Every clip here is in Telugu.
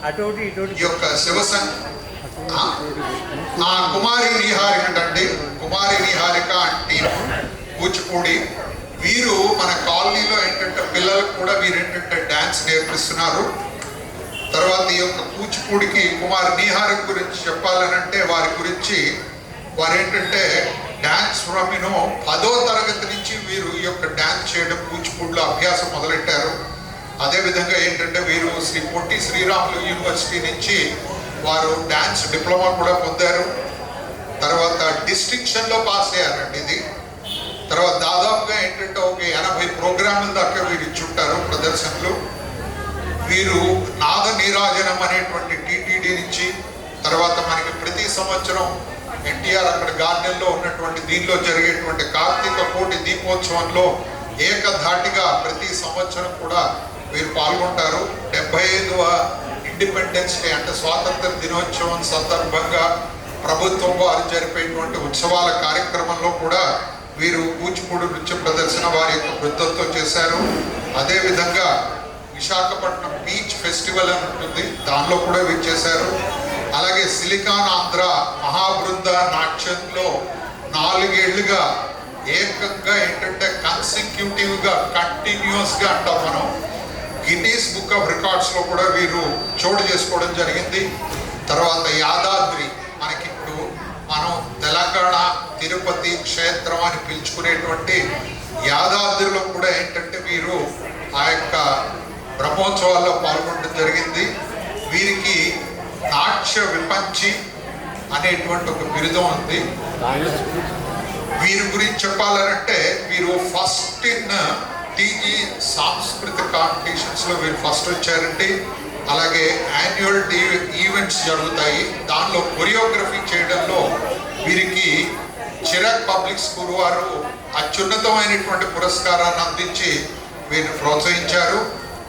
ఈ యొక్క కుమారి నిహారిక అండి, కుమారి నిహారిక అంటే కూచిపూడి. వీరు మన కాలనీలో ఏంటంటే పిల్లలకు కూడా వీరు ఏంటంటే డాన్స్ నేర్పిస్తున్నారు. తర్వాత ఈ యొక్క కూచిపూడికి కుమారి నిహారిక గురించి చెప్పాలనంటే వారి గురించి వారు ఏంటంటే డాన్స్ ఫ్రమ్ 10వ తరగతి నుంచి వీరు ఈ యొక్క డాన్స్ చేయడం కూచిపూడిలో అభ్యాసం మొదలెట్టారు. అదేవిధంగా ఏంటంటే వీరు శ్రీ పొట్టి శ్రీరాములు యూనివర్సిటీ నుంచి వారు డాన్స్ డిప్లొమా కూడా పొందారు. తర్వాత డిస్టింక్షన్లో పాస్ అయ్యారండి ఇది. తర్వాత దాదాపుగా ఏంటంటే ఒక 80 ప్రోగ్రాముల దాకా వీరు ఇచ్చుంటారు ప్రదర్శనలు. వీరు నాద నీరాజనం అనేటువంటి టీటీడీ నుంచి, తర్వాత మనకి ప్రతి సంవత్సరం ఎన్టీఆర్ అక్కడ గార్డెన్లో ఉన్నటువంటి దీనిలో జరిగేటువంటి కార్తీక కోటి దీపోత్సవంలో ఏకధాటిగా ప్రతి సంవత్సరం కూడా వీరు పాల్గొంటారు. 75వ ఇండిపెండెన్స్ డే అంటే స్వాతంత్ర దినోత్సవం సందర్భంగా ప్రభుత్వం వారు జరిపేటువంటి ఉత్సవాల కార్యక్రమంలో కూడా వీరు కూచిపూడి నృత్య ప్రదర్శన వారి యొక్క బృందంతో చేశారు. అదేవిధంగా విశాఖపట్నం బీచ్ ఫెస్టివల్ అని ఉంటుంది, దానిలో కూడా వీరు చేశారు. అలాగే సిలికాన్ ఆంధ్ర మహాబృంద నాట్యంలో 4 ఏళ్లుగా ఏకంగా ఏంటంటే కన్సిక్యూటివ్గా కంటిన్యూస్గా అంటాం మనం, గిన్నీస్ బుక్ ఆఫ్ రికార్డ్స్లో కూడా వీరు చోటు చేసుకోవడం జరిగింది. తర్వాత యాదాద్రి మనకిప్పుడు మనం తెలంగాణ తిరుపతి క్షేత్రం అని పిలుచుకునేటువంటి యాదాద్రిలో కూడా ఏంటంటే వీరు ఆ యొక్క బ్రహ్మోత్సవాల్లో పాల్గొనడం జరిగింది. వీరికి నాట్య విపంచి అనేటువంటి ఒక బిరుదం ఉంది. వీరి గురించి చెప్పాలంటే వీరు ఫస్ట్ ఇన్ టీజీ సాంస్కృతిక కాంపిటీషన్స్లో వీరు ఫస్ట్ వచ్చారండి. అలాగే యాన్యువల్ ఈవెంట్స్ జరుగుతాయి, దానిలో కొరియోగ్రఫీ చేయడంలో వీరికి చిరాక్ పబ్లిక్ స్కూల్ వారు అత్యున్నతమైనటువంటి పురస్కారాన్ని అందించి వీరిని ప్రోత్సహించారు.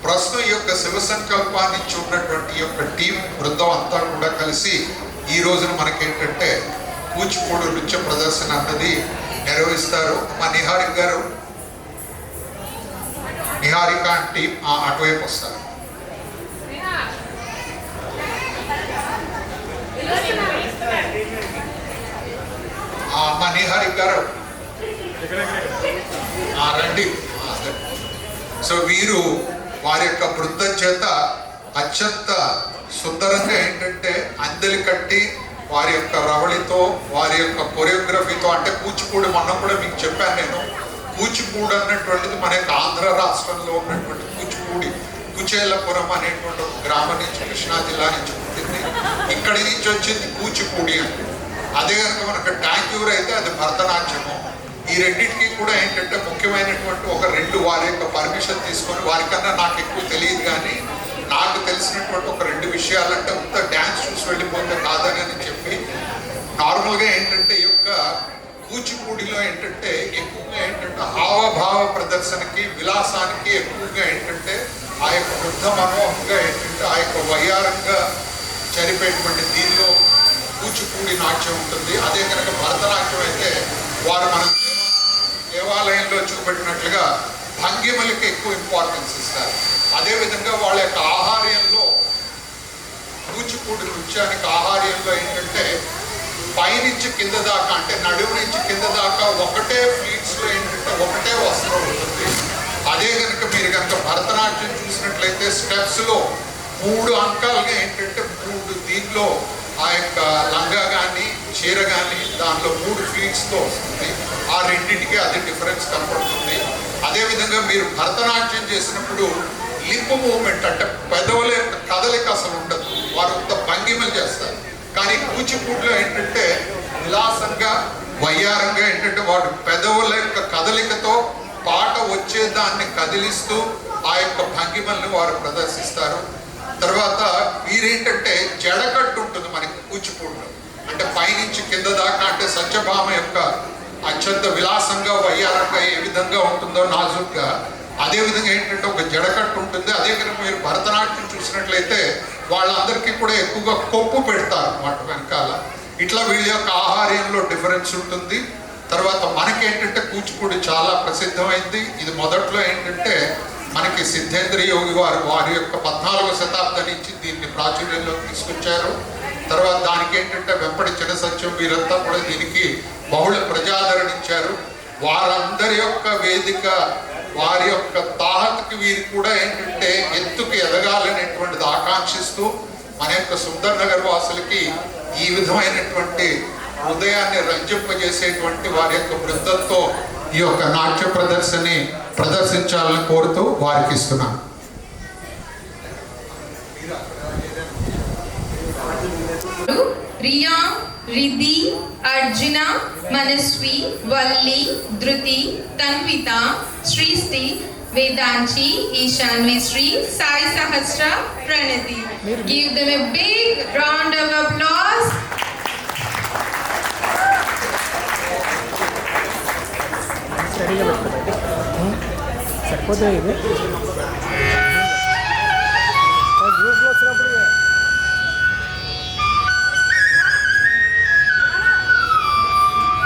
ప్రస్తుతం ఈ యొక్క శివ సంకల్పాన్ని చూపినటువంటి ఈ యొక్క టీం బృందం అంతా కూడా కలిసి ఈ రోజున మనకేంటంటే కూచిపూడి నృత్య ప్రదర్శన అన్నది నిర్వహిస్తారు. మా నిహారిక గారు, నిహారిక టీం అటువైపు వస్తారు. మా నిహారిక గారు రండి. సో వీరు వారి యొక్క బృందం చేత అత్యంత సుందరంగా ఏంటంటే అందలి కట్టి వారి యొక్క రవళితో వారి యొక్క కొరియోగ్రఫీతో, అంటే కూచిపూడి మొన్న కూడా మీకు చెప్పాను నేను, కూచిపూడి అన్నటువంటిది మన యొక్క ఆంధ్ర రాష్ట్రంలో ఉన్నటువంటి కూచిపూడి కుచేలపురం అనేటువంటి ఒక గ్రామం నుంచి కృష్ణా జిల్లా నుంచి పుట్టింది. ఇక్కడి నుంచి వచ్చింది కూచిపూడి అంటే. అదే కనుక మనకు టాంక్యూర్ అయితే అది భరతనాట్యము. ఈ రెండింటికి కూడా ఏంటంటే ముఖ్యమైనటువంటి ఒక 2 వారి యొక్క పర్మిషన్ తీసుకొని, వారికన్నా నాకు ఎక్కువ తెలియదు కానీ నాకు తెలిసినటువంటి ఒక 2 విషయాలంటే అంత డ్యాన్స్ చూసి వెళ్ళిపోతే కాదని చెప్పి, నార్మల్గా ఏంటంటే ఈ యొక్క కూచిపూడిలో ఏంటంటే ఎక్కువగా ఏంటంటే హావభావ ప్రదర్శనకి విలాసానికి ఎక్కువగా ఏంటంటే ఆ యొక్క వృద్ధ మనోహంగా ఏంటంటే ఆ యొక్క వయ్యారంగా జరిపేటువంటి దీనిలో కూచిపూడి నాట్యం ఉంటుంది. అదే కనుక భరతనాట్యం అయితే వారు మన దేవాలయంలో చూపెట్టినట్లుగా భంగిమలకి ఎక్కువ ఇంపార్టెన్స్ ఇస్తారు. అదేవిధంగా వాళ్ళ యొక్క ఆహార్యంలో కూచిపూడి నృత్యానికి ఆహార్యంలో ఏంటంటే పైనుంచి కింద దాకా అంటే నడుము నుంచి కింద దాకా ఒకటే ఫ్లీట్స్లో ఏంటంటే ఒకటే వస్త్రం ఉంటుంది. అదే కనుక మీరు కనుక భరతనాట్యం చూసినట్లయితే స్టెప్స్లో 3 అంకాలుగా ఏంటంటే 3 దీనిలో ఆ యొక్క లంగా కానీ చీర కానీ దానిలో 3 ఫ్లీట్స్తో వస్తుంది. ఆ రెండింటికి అది డిఫరెన్స్ కనపడుతుంది. అదేవిధంగా మీరు భరతనాట్యం చేసినప్పుడు లిప్ మూవ్మెంట్ అంటే పెదవుల యొక్క కదలిక అసలు ఉండదు, వారు అంత భంగిమలు చేస్తారు. కానీ కూచిపూడిలో ఏంటంటే విలాసంగా వయ్యారంగా ఏంటంటే వాడు పెదవుల యొక్క కదలికతో పాట వచ్చేదాన్ని కదిలిస్తూ ఆ యొక్క భంగిమల్ని వారు ప్రదర్శిస్తారు. తర్వాత వీరేంటంటే జడకట్టు ఉంటుంది మనకి కూచిపూడిలో, అంటే పైనుంచి కింద దాకా అంటే సత్యభామ యొక్క అత్యంత విలాసంగా వయ్యారంగా ఏ విధంగా ఉంటుందో నాజుగ్గా, అదేవిధంగా ఏంటంటే ఒక జడకట్టు ఉంటుంది. అదే కనుక మీరు భరతనాట్యం చూసినట్లయితే వాళ్ళందరికీ కూడా ఎక్కువగా కొప్పు పెడతారు వాటి వెనకాల. ఇట్లా వీళ్ళ యొక్క ఆహార్యంలో డిఫరెన్స్ ఉంటుంది. తర్వాత మనకేంటంటే కూచిపూడి చాలా ప్రసిద్ధమైంది. ఇది మొదట్లో ఏంటంటే మనకి సిద్ధేంద్ర యోగి వారి యొక్క 14వ శతాబ్దం నుంచి దీన్ని ప్రాచుర్యంలో తీసుకొచ్చారు. తర్వాత దానికి ఏంటంటే వెంపటి చిన్న సత్యం వీరంతా కూడా దీనికి బహుళ ప్రజాదరణ ఇచ్చారు. వారందరి యొక్క వేదిక, వారి యొక్క తాహతకి వీరు కూడా ఏంటంటే ఎత్తుకు ఎదగాలనేటువంటిది ఆకాంక్షిస్తూ మన యొక్క సుందర్ నగర్ వాసులకి ఈ విధమైనటువంటి హృదయాన్ని రంజింపజేసేటువంటి వారి యొక్క బృందంతో ఈ యొక్క నాట్య ప్రదర్శించాలని కోరుతూ వారికి ఇస్తున్నాను. రియా, రిధి, అర్జున, మనస్వి, వల్లి, ధృతి, తన్విత, శ్రీశ్రీ, వేదాంచి, ఈశాన్వి శ్రీ, సాయి సహస్ర, ప్రణతి. Give them a big round of applause. సరిపోతుంది ఇది గ్రూప్లో వచ్చినప్పుడు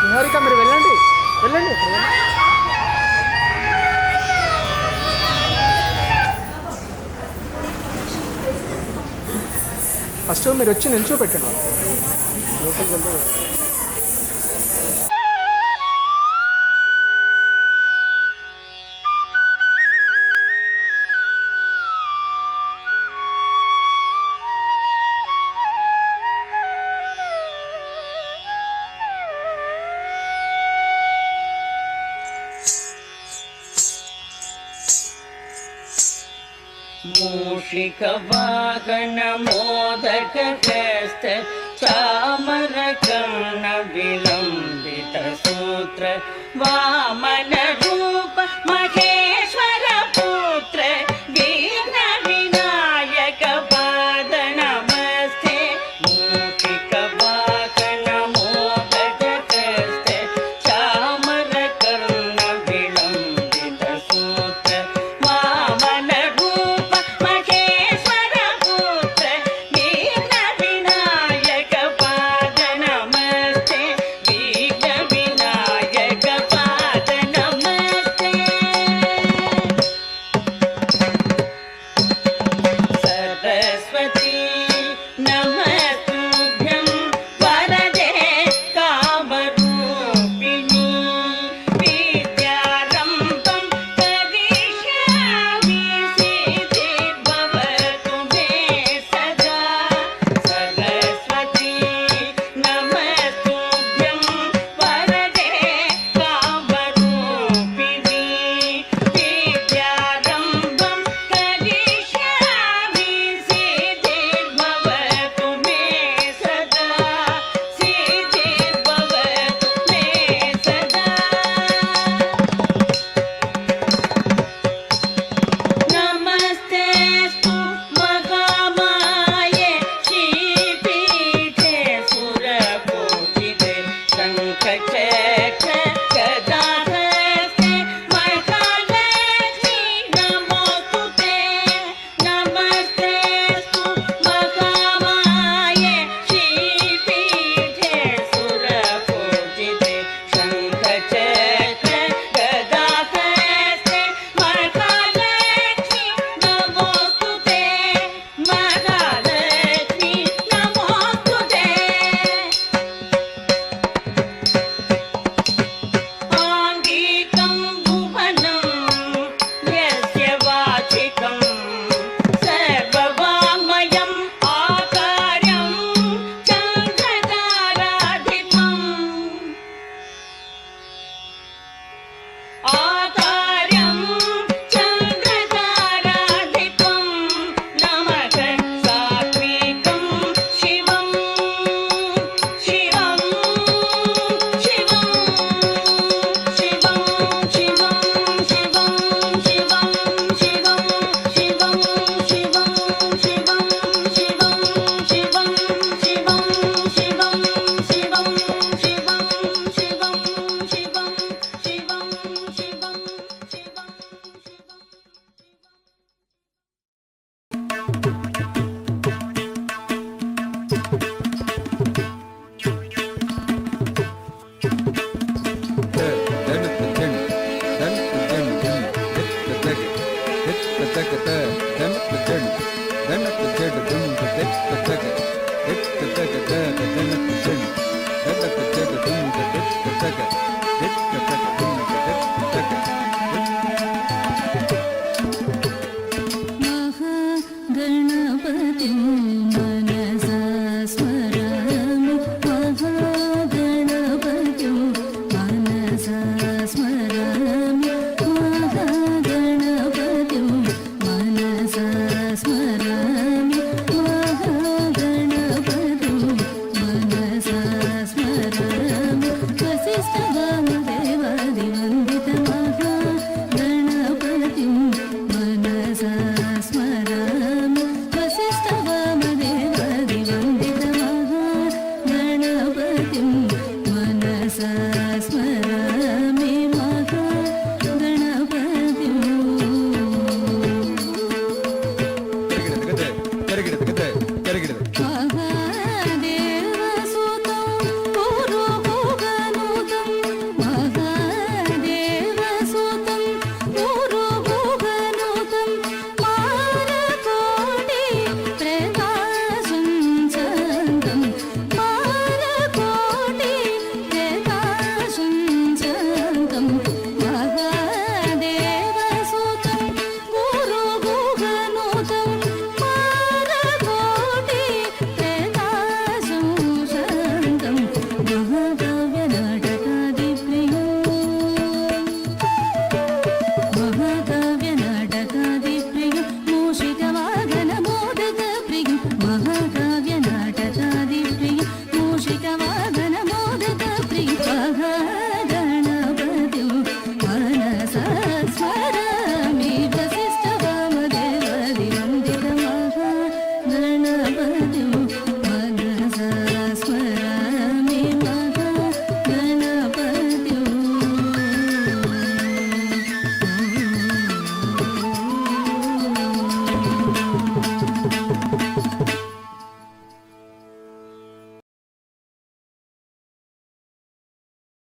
నిహారిక మీరు వెళ్ళండి ఫస్ట్ మీరు వచ్చి నిల్చోపెట్టండి. లోపలికి వెళ్తే मूषिकवाहन मोदक हस्त चामर कर्ण विलंबित सूत्र वामन रूप महेश्वर पुत्र विघ्न विनायक पाद नमस्ते. मूषिकवाहन मोदक हस्त चामर कर्ण विलंबित सूत्र वामन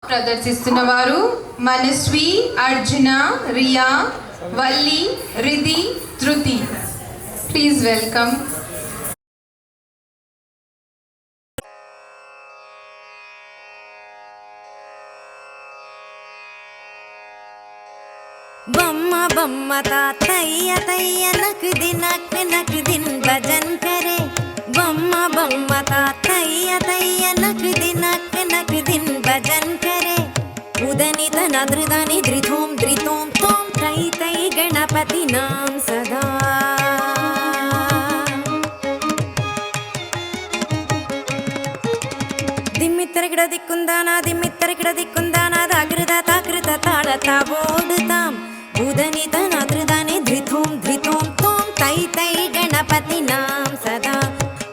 ప్రదర్శిస్తున్న వారు మనస్వి, అర్జున, రియా, వల్లి, రిధి, ధృతి. Please welcome. बम्मा बम्मा ता तैया तैया नक दिन भजन करे. बम्मा बम्मा ता तैया तैया नक दिन भजन करे. उदनी तनद्रदानी धृतों धृतों तों तै तै गणपति नाम सदा. दिम्मित्तरगिड दिक्कुंदाना दाकृत ताकृत ताडता ओडुतां. उदनी तनद्रदानी धृतों धृतों तों तै तै गणपति नाम सदा.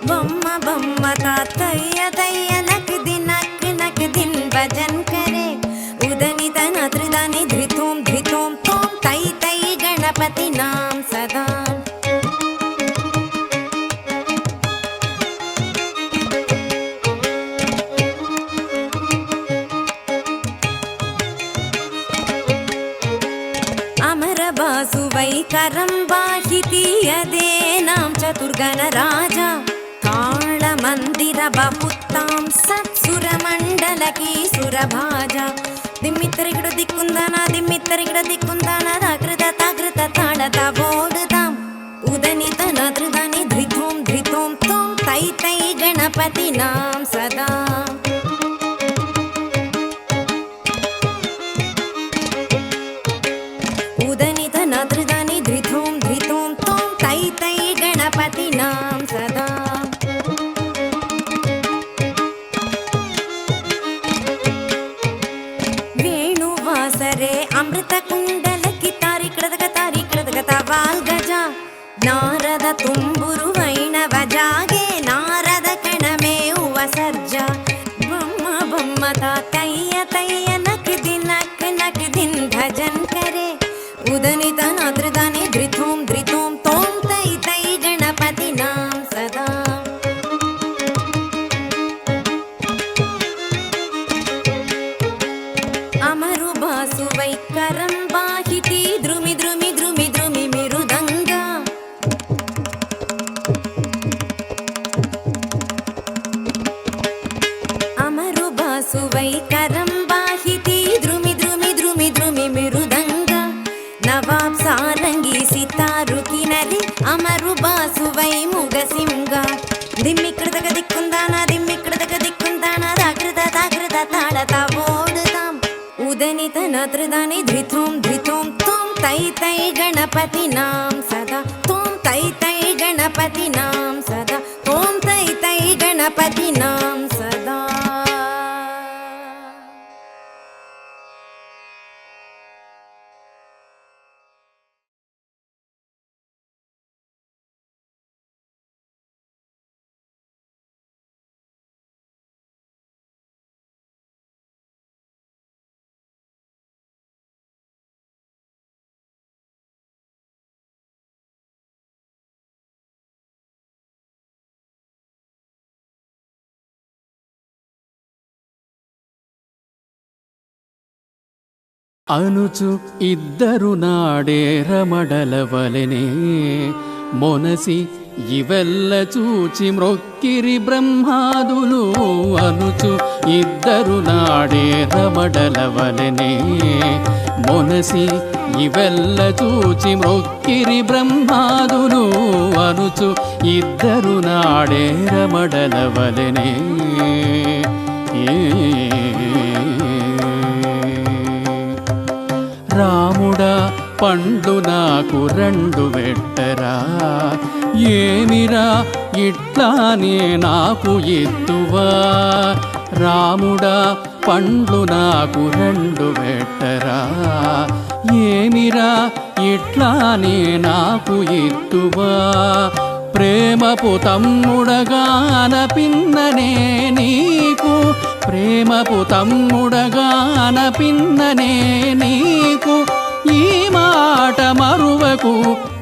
बम्मा बम्मा ता तैया तैया नक दिन भजन करे. उदनी तनद्रदानी धृतों धृतों तों तै तै गणपति नाम सदा. वैकरं बाहिति यदेनां चतुर्गण राजा. ताळमन्दिर बहुत्तां सत्सुरमण्डलकी सुरभाजा. दिम्मित्तरिगिड दिक्कुंदाना दाकृत ताकृत ताडत ओडुतां. उदनी तनद्रदानी धृतों धृतों तों तै तै गणपति नाम सदा. उदनी तनद्रदानी धृतों धृतों तों तै तै गणपति नाम सदा. वेणुवासरे अमृतकुण्डलकी तारिकृतक तवाल्गजा. नारद तुम्बुरु वैणवजागे नारद कणमे उवसर्जा. बम्मा बम्मा ता तैया तैया नक दिन भजन करे. उदनी तनद्रदानी धृतों धृतों तों तै तै गणपति नाम सदा. अमरु बासु वैकरं बाहिति द्रुमि मृदंगा. अमरु बासु वैकरं बाहिति द्रुमि मृदंगा. नवाब सारंगी सितारु किनरी अमरु बासु वै मुगसिंगा. दिम्मिक्कृतक दिक्कुंदाना दाकृत ताडत ओडुतां. उदनी तनद्रदानी धृतों धृतों तों तै तै गणपति नाम सदा. तों तै तै गणपति नाम सदा. तों तै तै गणपति नाम सदा. అనుచు ఇద్దరు నాడే రమడలవలెనే. మొనసి ఇవెల్ల చూచి మ్రొక్కిరి బ్రహ్మాదులు. అనుచు ఇద్దరు నాడే రమడలవలెనే. మొనసి ఇవెల్ల చూచి మ్రొక్కిరి బ్రహ్మాదులు. అనుచు ఇద్దరు నాడే రమడలవలెనే. రాముడా పండ్లు నాకు రెండు వెట్టరా. ఏమిరా ఇట్లానే నాకు ఎత్తువా. రాముడా పండ్లు నాకు రెండు వెట్టరా. ఏమిరా ఇట్లానే నాకు ఎత్తువా. ప్రేమపు తమ్ముడగాన పిన్ననే నీకు. ప్రేమపు తమ్ముడగాన పిన్ననే నీకు. ఈ మాట మరువకు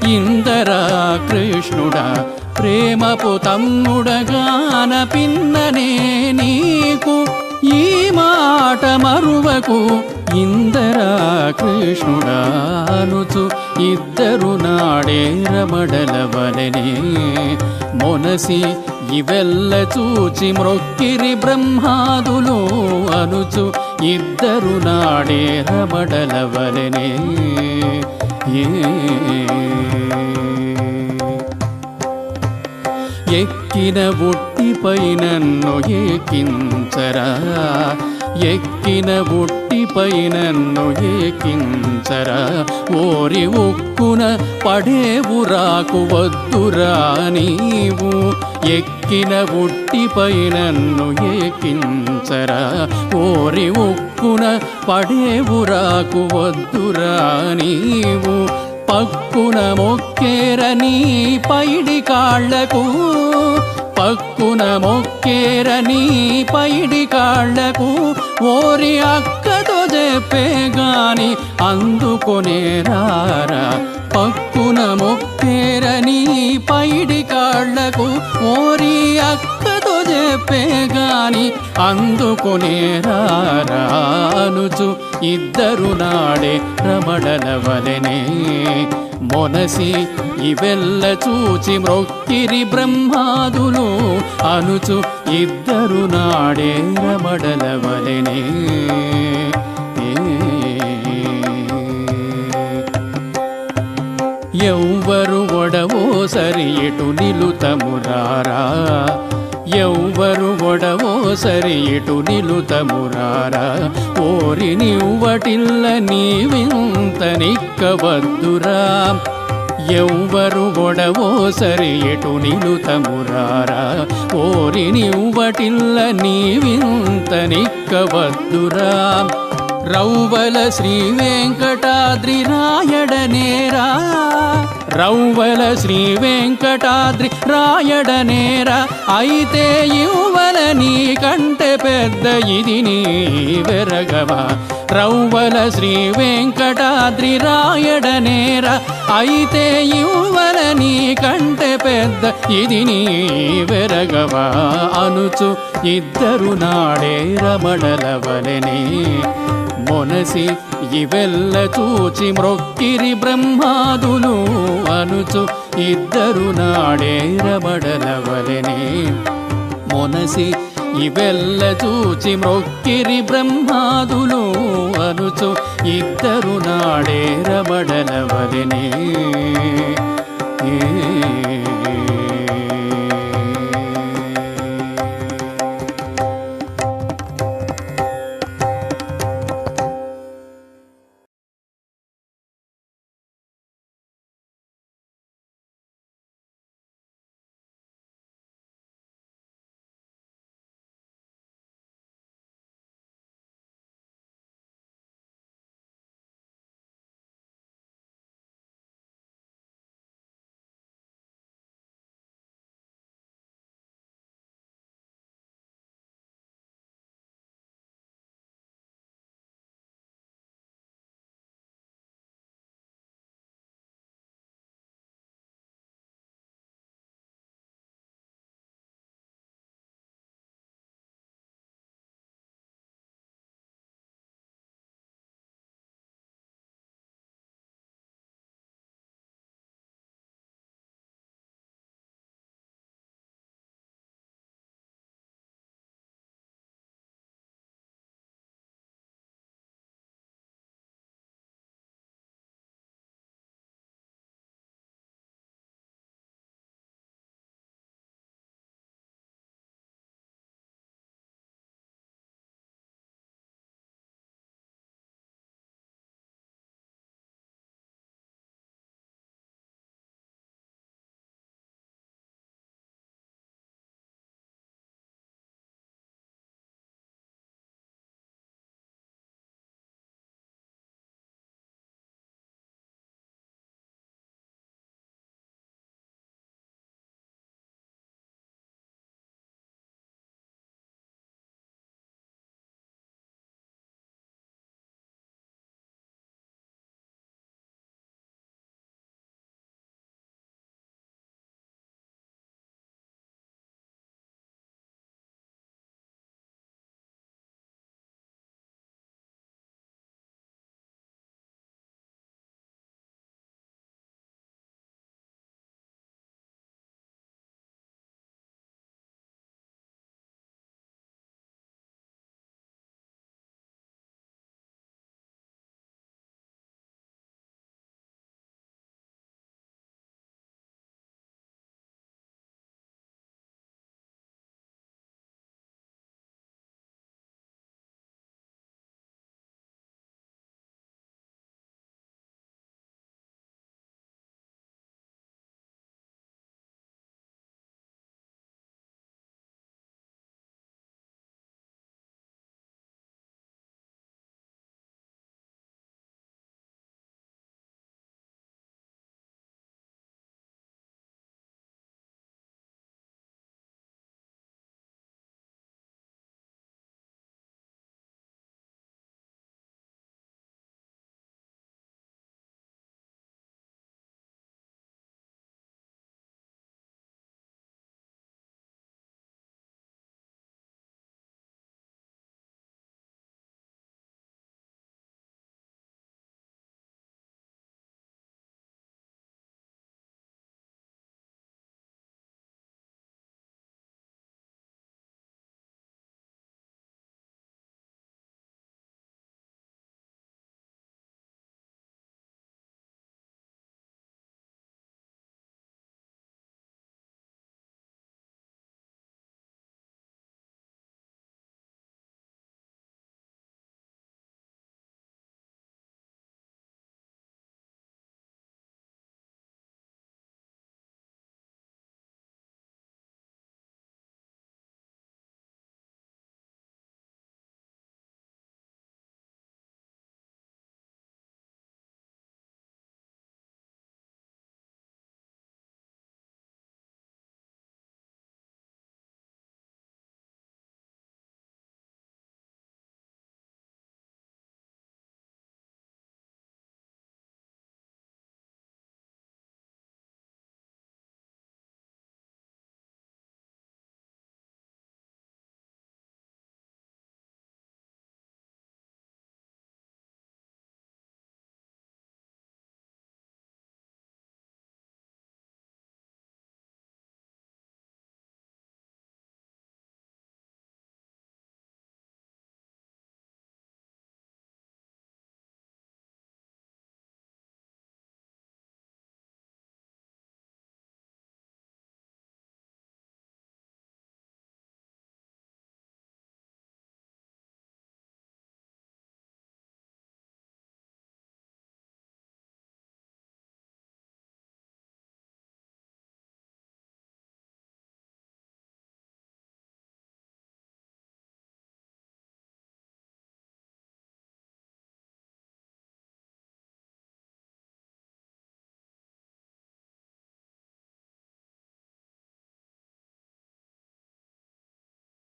ఇందరా కృష్ణుడా. ప్రేమపు తమ్ముడగాన పిన్ననే నీకు. ఈ మాట మరువ విడువకు ఇందరా కృష్ణుడా అనుచు ఇద్దరు నాడే రమడల వలెనే మొనసి ఇవెల్ల చూచి మ్రొక్కిరి బ్రహ్మాదులు అనుచు ఇద్దరు నాడే రమడల వలెనే ఎక్కిన బుట్టిపై నన్ను ఏకించరా ఎక్కిన బుట్టిపై నన్ను ఏకించరా ఓరి ఉక్కున పడేవు రాకు వద్దురా నీవు ఎక్కిన బుట్టిపై నన్ను ఏకించరా ఓరి ఉక్కున పడేవు రాకు వద్దురా నీవు పక్కున మొక్కేరని పైడి కాళ్లకు పక్కున మొక్కేరని పైడి కాళ్లకు ఓరి అక్కతో చెప్పే గాని అందుకొనే రారా పక్కున మొక్కేరని పైడి కాళ్లకు ఓరి అక్కతో చెప్పే గాని అందుకొనే రారా అనుచు ఇద్దరు నాడే రమడల వలెనే మొనసి ఇవెల్ల చూచి మ్రొక్కిరి బ్రహ్మాదులు అనుచు ఇద్దరు నాడే రమడల వలెనే ఎవ్వరు ఒడవో సరి ఎటు నిలుతమురారా ఎవ్వరు ఒడవో సరి ఎటు నిలుతమురారా ఓరి నివ్వటిల్ల నీవింత నిక్కవద్దురా ఎవ్వరు ఒడవో సరి ఎటు నిలుతమురారా ఓరి నివ్వటిల్ల నీవింత నిక్కవద్దురా రౌవల శ్రీ వెంకటాద్రి రాయడనేరా రౌవల శ్రీ వెంకటాద్రి రాయడనేరా అయితే ఇవ్వల నీ కంటే పెద్ద ఇది నీ వెరగవా రౌవల శ్రీ వెంకటాద్రి రాయడనేరా అయితే ఇవ్వల నీ కంటే పెద్ద ఇది నీ వెరగవా అనుచు ఇద్దరు నాడే రమడల వలెనే మొనసి ఇవెల్ల చూచి మ్రొక్కిరి బ్రహ్మాదులు అనుచు ఇద్దరు నాడే రమడల వలెనే మొనసి ఇవెల్ల చూచి మ్రొక్కిరి బ్రహ్మాదులు అనుచు ఇద్దరు నాడే రమడల వలెనే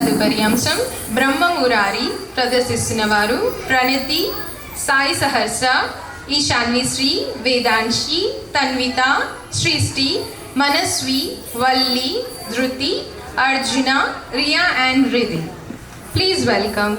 తదుపరి అంశం బ్రహ్మమురారి. ప్రదర్శిస్తున్న వారు ప్రణతి, సాయి సహస్ర, ఈశాన్వి శ్రీ, వేదాంశి, తన్విత, సృష్టి, Manasvi, Valli, Dhriti, Arjuna, Riya and Ridhi. Please welcome.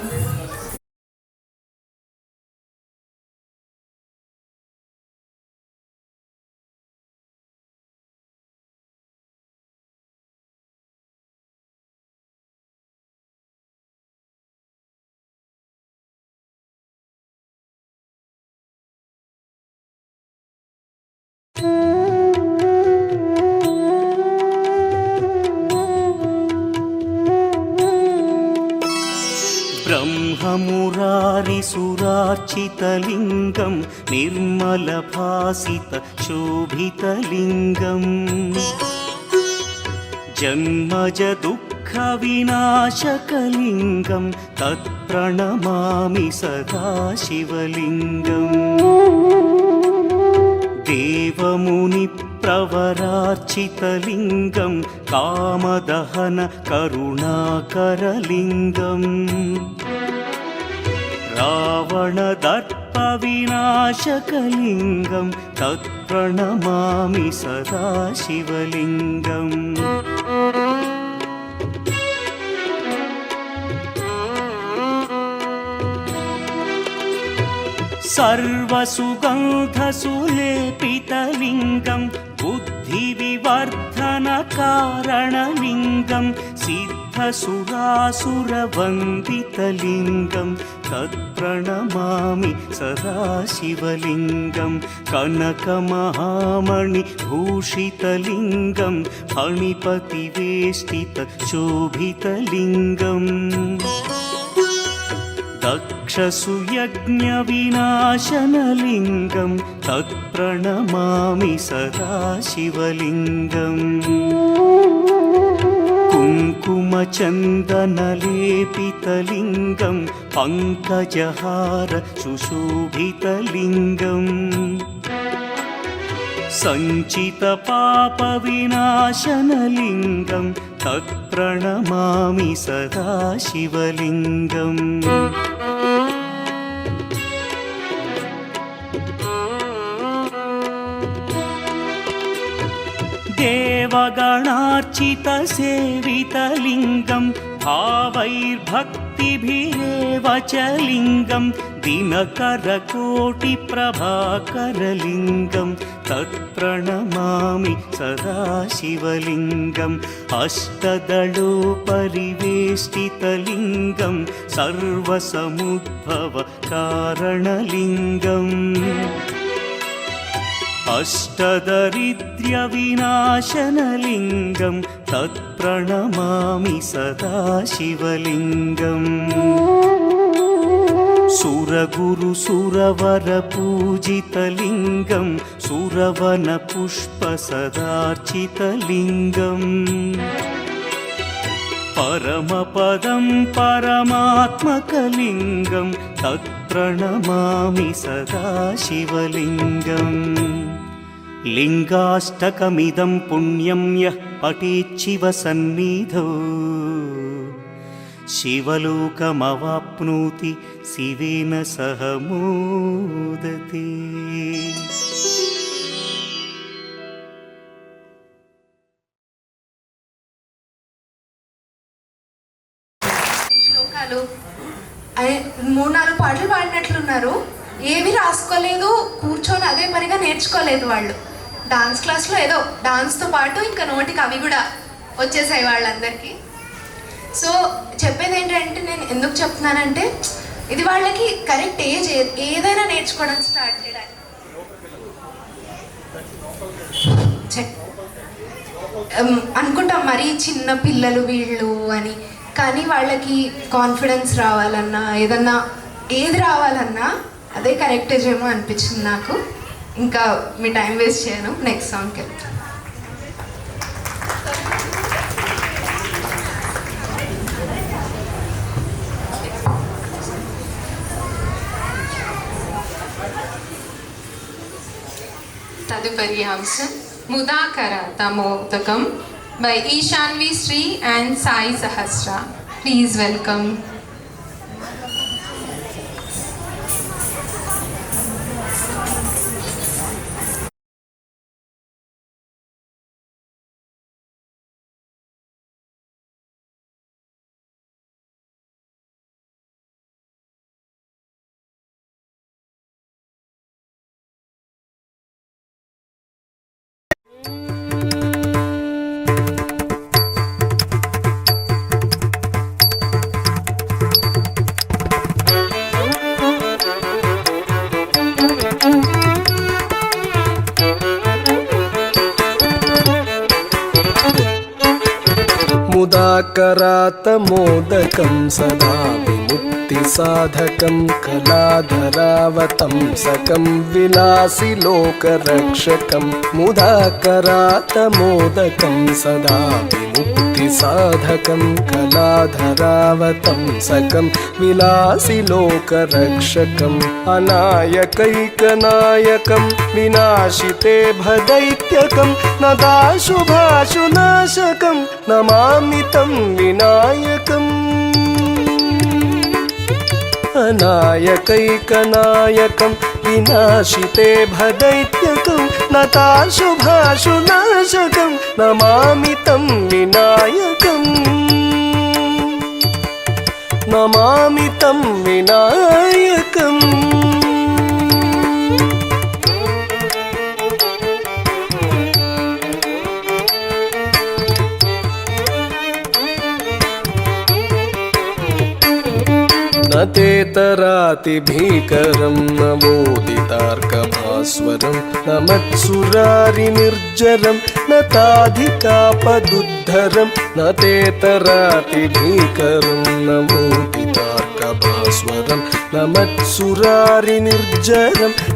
ब्रह्ममुरारिसुरार्चितलिङ्गं निर्मलभासितशोभितलिङ्गम् जन्मजदुःखविनाशकलिङ्गं तत्प्रणमामि सदा शिवलिङ्गम् देवमुनिप्रवरार्चितलिङ्गं कामदहन करुणाकरलिङ्गम् रावणदर्पविनाशकलिङ्गं तत्प्रणमामि सदा शिवलिङ्गम् सर्वसुगन्धसुलेपितलिङ्गं बुद्धिविवर्धनकारणलिङ्गं सिद्धसुरासुरवन्दितलिङ्गं तत्प्रणमामि सदा शिवलिङ्गं कनकमहामणिभूषितलिङ्गं फणिपतिवेष्टितशोभितलिङ्गम् दक्षसुयज्ञविनाशनलिङ्गं तत्प्रणमामि सदा शिवलिङ्गम् कुङ्कुमचन्दनलेपितलिङ्गं पङ्कजहार सुशोभितलिङ्गम् सञ्चितपापविनाशनलिङ्गं तत्प्रणमामि सदा शिवलिङ्गम् देवगणार्चितसेवितलिङ्गं भावैर्भक्तिभिरेव च लिङ्गं दिनकरकोटिप्रभाकरलिङ्गं तत्प्रणमामि सदा शिवलिङ्गम् अष्टदलोपरिवेष्टितलिङ्गं सर्वसमुद्भवकारणलिङ्गम् अष्टदरिद्र्यविनाशनलिङ्गं तत्प्रणमामि सदा शिवलिङ्गम् सुरगुरुसुरवरपूजितलिङ्गं सुरवनपुष्पसदार्चितलिङ्गम् परमपदं परमात्मकलिङ्गं तत्प्रणमामि सदा शिवलिङ्गम् लिङ्गाष्टकमिदं पुण्यं यः पठेच्छिवसन्निधौ शिवलोकमवाप्नोति शिवेन सह मोदते। శ్లోకాలు 3-4 పాటలు పాడినట్లున్నారు. ఏవి రాసుకోలేదు, కూర్చొని అదే పనిగా నేర్చుకోలేదు వాళ్ళు. డాన్స్ క్లాస్లో ఏదో డాన్స్తో పాటు ఇంకా నోటికి అవి కూడా వచ్చేసాయి వాళ్ళందరికీ. సో చెప్పేది ఏంటంటే, నేను ఎందుకు చెప్తున్నానంటే, ఇది వాళ్ళకి కరెక్ట్ ఏజ్ ఏదైనా నేర్చుకోవడం స్టార్ట్ చేయడానికి. అనుకుంటాం మరీ చిన్న పిల్లలు వీళ్ళు అని, కానీ వాళ్ళకి కాన్ఫిడెన్స్ రావాలన్నా ఏదన్నా ఏది రావాలన్నా అదే కరెక్ట్ ఏమో అనిపించింది నాకు. ఇంకా మీ టైం వేస్ట్ చేయను, నెక్స్ట్ సాంగ్కి వెళ్తాను. తదుపరి అంశం ముదాకర తమోదకం by Ishanvi Sri and Sai Sahasra. Please welcome. मुदाकरातमोदकं सदा विमुक्तिसाधकं कलाधरावतंसकं विलासिलोकरक्षकं मुदाकरातमोदकं सदा विमुक्तिसाधकं कलाधरावतंसकं विलासिलोकरक्षकम् अनायकैकनायकं विनाशिते भदैत्यकं नदाशुभाशुनाशकं नमामि तं विनायकम् अनायकैकनायकं विनाशिते भदैत्यकं नताशुभाशुनाशकं नमामि तं विनायकम् नमामि तं विनायकम् न तेतरातिभीकरं नवोदितार्कभास्वरं न मत्सुरारिनिर्जरं न ताधिकापदुद्धरं न तेतरातिभीकरं नवोदितार्कभास्वरं न मत्सुरारिनिर्जरं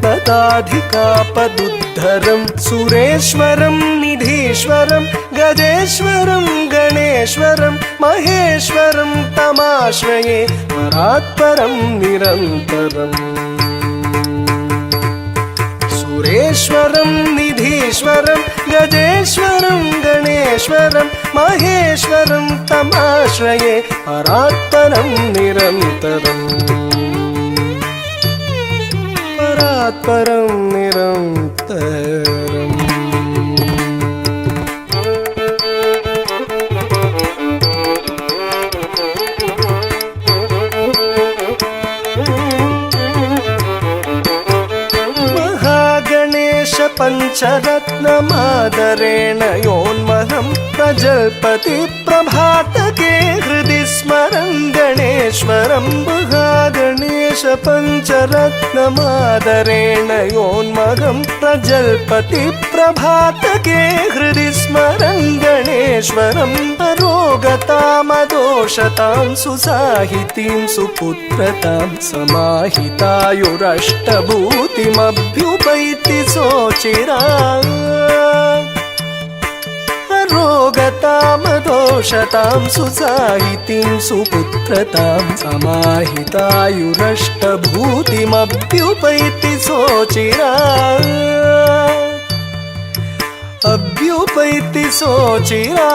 न ताधिकापदुद्धरं सुरेश्वरं निधीश्वरं गजेश्वरं गणेश्वरं महेश्वरं तमाश्रये परात्परं निरन्तरम् सुरेश्वरं निधीश्वरं गजेश्वरं गणेश्वरं महेश्वरं तमाश्रये परात्परं निरन्तरम् परात्परं निरन्तरम् पञ्चरत्नमादरेण योन्महं प्रजल्पति प्रभातके हृदि स्मरं गणेश्वरं महागणेश पञ्चरत्नमादरेण योन्महं प्रजल्पति प्रभातके हृदि स्मरं गणेश्वरम् अरोगतामदोषतां सुसाहितीं सुपुत्रतां समाहितायुरष्टभूतिमभ्युपैति सोचिरा रोगतामदोषतां सुसाहितीं सुपुत्रतां समाहितायुरष्टभूतिमभ्युपैति सोचिरा अभ्युपैति सोचिरा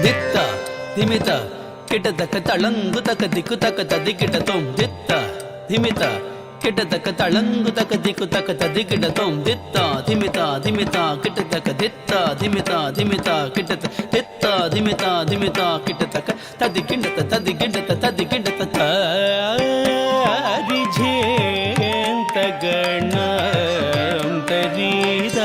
ದಿತ್ತ ಧಿಮಿತ ಕಿಟತಕ ತಳಂಗುತಕ ದಿಕ್ಕುತಕ ತದಿಕಿಟತೋಂ ದಿತ್ತ ಧಿಮಿತ ಕಿಟತಕ ತಳಂಗುತಕ ದಿಕ್ಕುತಕ ತದಿಕಿಟತೋಂ ದಿತ್ತ ಧಿಮಿತ ಧಿಮಿತ ಕಿಟತಕ ದಿತ್ತ ಧಿಮಿತ ಧಿಮಿತ ಕಿಟತ ದಿತ್ತ ಧಿಮಿತ ಧಿಮಿತ ಕಿಟತಕ ತದಿಕಿಂಡತ ತದಿಗಿಂಡತ ತದಿಗಿಂಡತ ತರಿಜೇಂತ ಗಣ ತರಿದ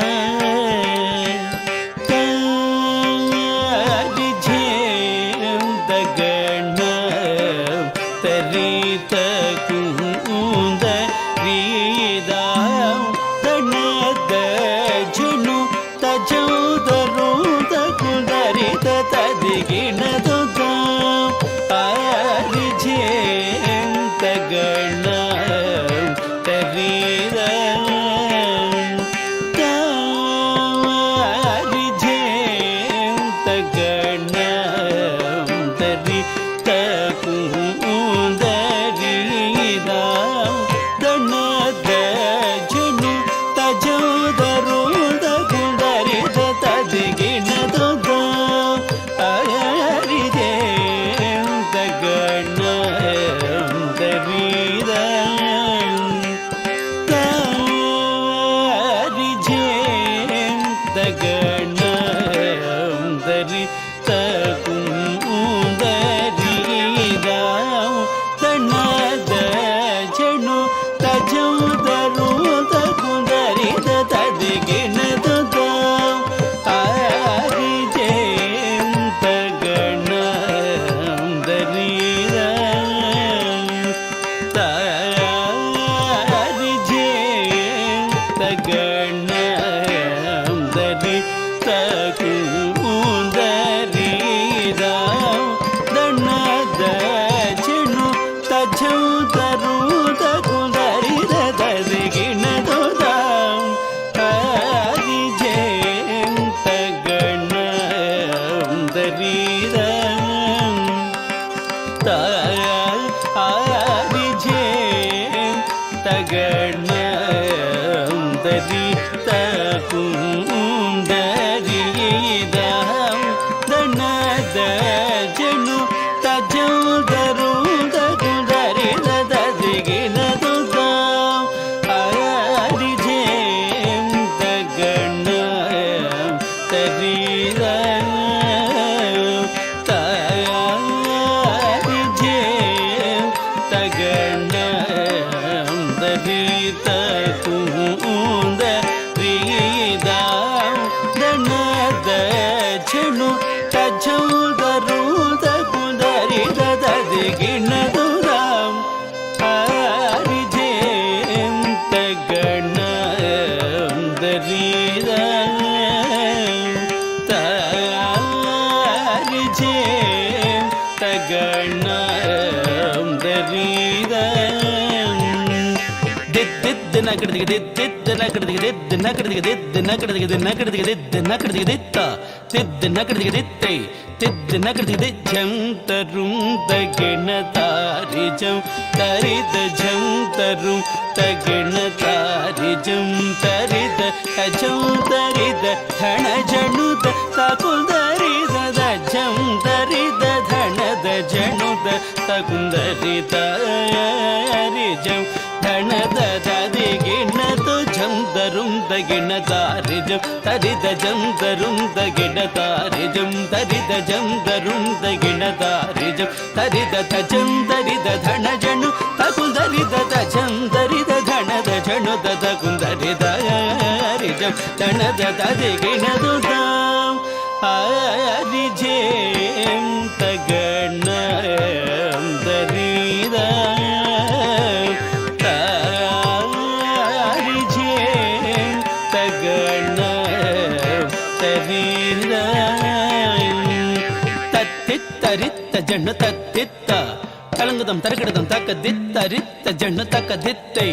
తలంగుదం తరగడదం తక్క దిత్త రిత్త జన్ను తక్క దిత్తై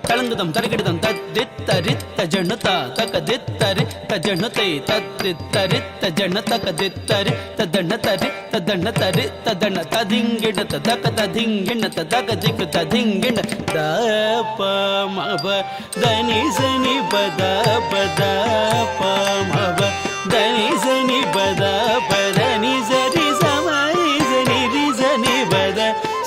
తలంగుదం తరగడదం తద్దిత్త రిత్త జన్ను తక్క దిత్త రిత్త జన్ను తై తద్దిత్త రిత్త జన్ను తక్క దిత్త రిత్త దన్న తరి తదన్న తరి తదన్న తదింగిణ తదక తదింగిణ తదక దిక్కు తదింగిణ దప మబ దని సని పద పద పమబ దని సని పద పదని సరి సమరి సని రి సని పద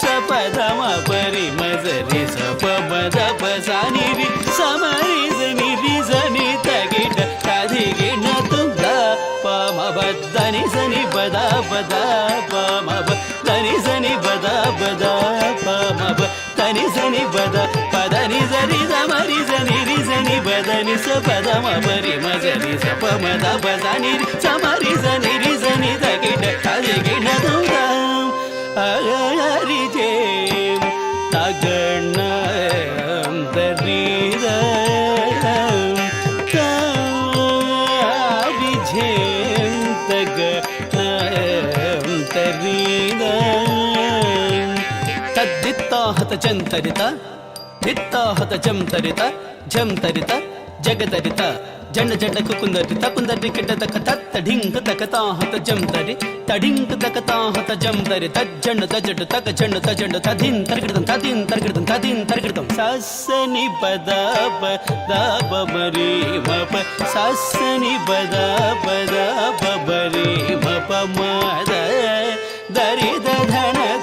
సపద మ పరి మజరి సప మద పసాని రి సమరి సని రి సని తగిట తదిగిణ తుంద పమబ దని సని పద పద పమబ దని సని పద పద పమబ దని సని పద పదని సరి సమరి సని రి సని పదని సపద మ పరి మజరి సప మద పసాని రి సమరి సని రి సని తగిట తదిగిణ తుంద హరి జే తగణ దరీద హరి జే తగణ తరీద తద్దిత్తాహత జంతరిత దిత్తాహత జంతరిత జంతరిత జగతరిత జండ జండ కుకుందరి తకుందరి కిట తక తత్త ఢింక తక తాహత జంతరి తడింక తక తాహత జంతరి తజ్జండ తజండ తక జండ తజండ తదిన్ తరికిడతం తదిన్ తరికిడతం తదిన్ తరికిడతం సస్సని పద పద బబరి మప సస్సని పద పద బబరి మప మద దరి ధన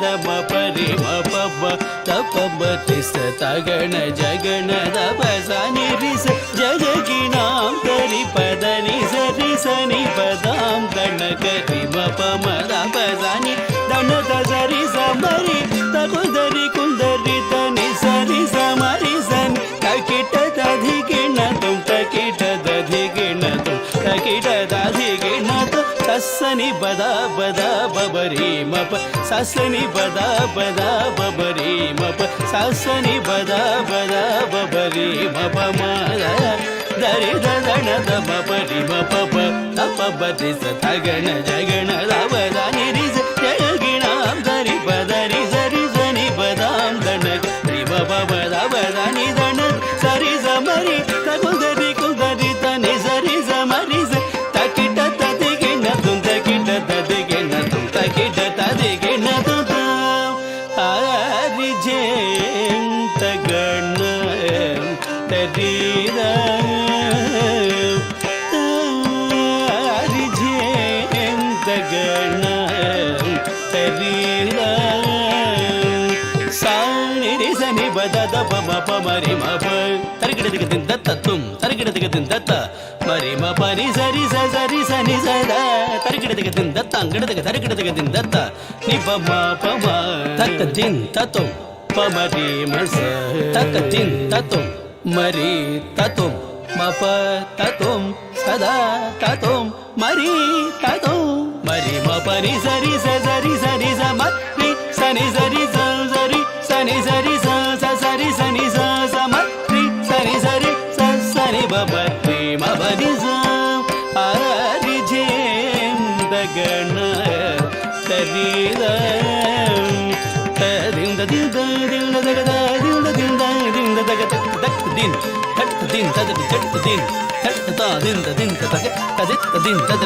దమ పరి మప తప బతిస్త తగణ జగణ దప సని రిస జగగినాం తరి పదని సరి సని పదాం గణకరి మప మద పదని దన దరి సమరి తగుదరి కుందరి తని సరి సమరి సన్ తకిట దధి గిణతం తకిట దధి గిణతం తకిట దధి గిణతం సస్సని బద బద బబరి మప సస్సని బద బద బబరి మప సస్సని బద బద బబరి మప మద దరి దన దమ పరి మప తప బతి సగణ జగణ దవదని రిజ జగిణాం దరి పదరి సరి సని బదాం దన రి బబ బద బదని దన సరి సమరి తగుదరి కుదరి తని సరి సమరి తకిట తదిగిన తుం తకిట తదిగిన తుం తకిట తదిగిన తుం హరి జయంత గణ తరీద హరి జయంత గణ తరీద సాని సని బద పమ పమరి మప తరిగిడదిగ తింద తత్వం తరిగిడదిగ తింద మరి మ పని సరి సరి సని సద తరిగిడదిగ తింద అంగడదిగ తరిగిడదిగ తింద నిప మ పమ తక్క తిన్ తత్వం పమరి మస తక్క తిన్ తత్వం మరి తత్వం మప తత్వం సదా తత్వం మరి తత్వం మరి మ పని సరి సరి సరి సమరి సని సరి సరి సని సరి సరి సని సమరి సని సరి సని బబరి మబని హరి జయంత గణ తరీద తరింద దింద దింద దగద దింద దింద దింద దగ దక్ దిన్ తట్ దిన్ తద తట్ దిన్ తట్ తా దింద దింద తగ తదిత్త దిన్ తద